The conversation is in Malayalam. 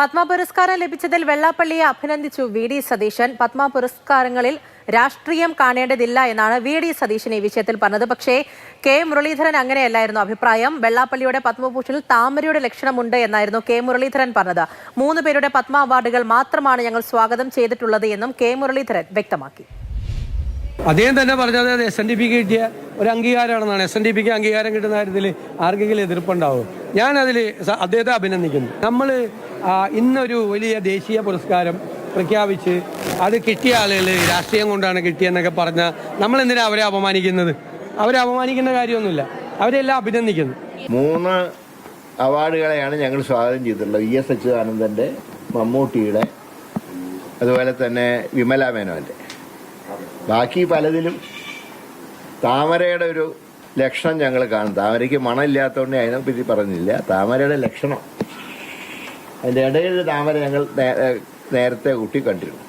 പത്മ പുരസ്കാരം ലഭിച്ചതിൽ വെള്ളാപ്പള്ളിയെ അഭിനന്ദിച്ചു വി.ഡി. സതീശൻ. പത്മ പുരസ്കാരങ്ങളിൽ രാഷ്ട്രീയം കാണേണ്ടതില്ല എന്നാണ് വി.ഡി. സതീശൻ ഈ വിഷയത്തിൽ പറഞ്ഞത്. പക്ഷേ കെ മുരളീധരൻ അങ്ങനെയല്ലായിരുന്നു അഭിപ്രായം. വെള്ളാപ്പള്ളിയുടെ പത്മഭൂഷണിൽ താമരയുടെ ലക്ഷണമുണ്ട് എന്നായിരുന്നു കെ മുരളീധരൻ പറഞ്ഞത്. 3 പേരുടെ പത്മ അവാർഡുകൾ മാത്രമാണ് ഞങ്ങൾ സ്വാഗതം ചെയ്തിട്ടുള്ളത് എന്നും കെ മുരളീധരൻ വ്യക്തമാക്കി. അദ്ദേഹം തന്നെ പറഞ്ഞത് SNDPക്ക് കിട്ടിയ ഒരു അംഗീകാരമാണെന്നാണ്. SNDPക്ക് അംഗീകാരം കിട്ടുന്ന കാര്യത്തിൽ ആർക്കെങ്കിലും എതിർപ്പുണ്ടാവും. ഞാനതിൽ അദ്ദേഹത്തെ അഭിനന്ദിക്കുന്നു. നമ്മൾ ഇന്നൊരു വലിയ ദേശീയ പുരസ്കാരം പ്രഖ്യാപിച്ച് അത് കിട്ടിയ ആളുകൾ രാഷ്ട്രീയം കൊണ്ടാണ് കിട്ടിയെന്നൊക്കെ പറഞ്ഞാൽ നമ്മളെന്തിനാണ് അവരെ അപമാനിക്കുന്നത്? അവരെ അപമാനിക്കേണ്ട കാര്യമൊന്നുമില്ല. അവരെല്ലാം അഭിനന്ദിക്കുന്നു. 3 അവാർഡുകളെയാണ് ഞങ്ങൾ സ്വാഗതം ചെയ്തിട്ടുള്ളത്. ES അച്യുതാനന്ദൻ്റെ, മമ്മൂട്ടിയുടെ, അതുപോലെ തന്നെ വിമല മേനോൻ്റെ. ബാക്കി പലതിലും താമരയുടെ ഒരു ലക്ഷണം ഞങ്ങൾ കാണും. താമരയ്ക്ക് മണമില്ലാത്തതുകൊണ്ട് അതിനെപ്പറ്റി പറഞ്ഞില്ല. താമരയുടെ ലക്ഷണം, അതിൻ്റെ ഇടയിൽ താമര ഞങ്ങൾ നേരത്തെ കൂട്ടി കണ്ടിരുന്നു.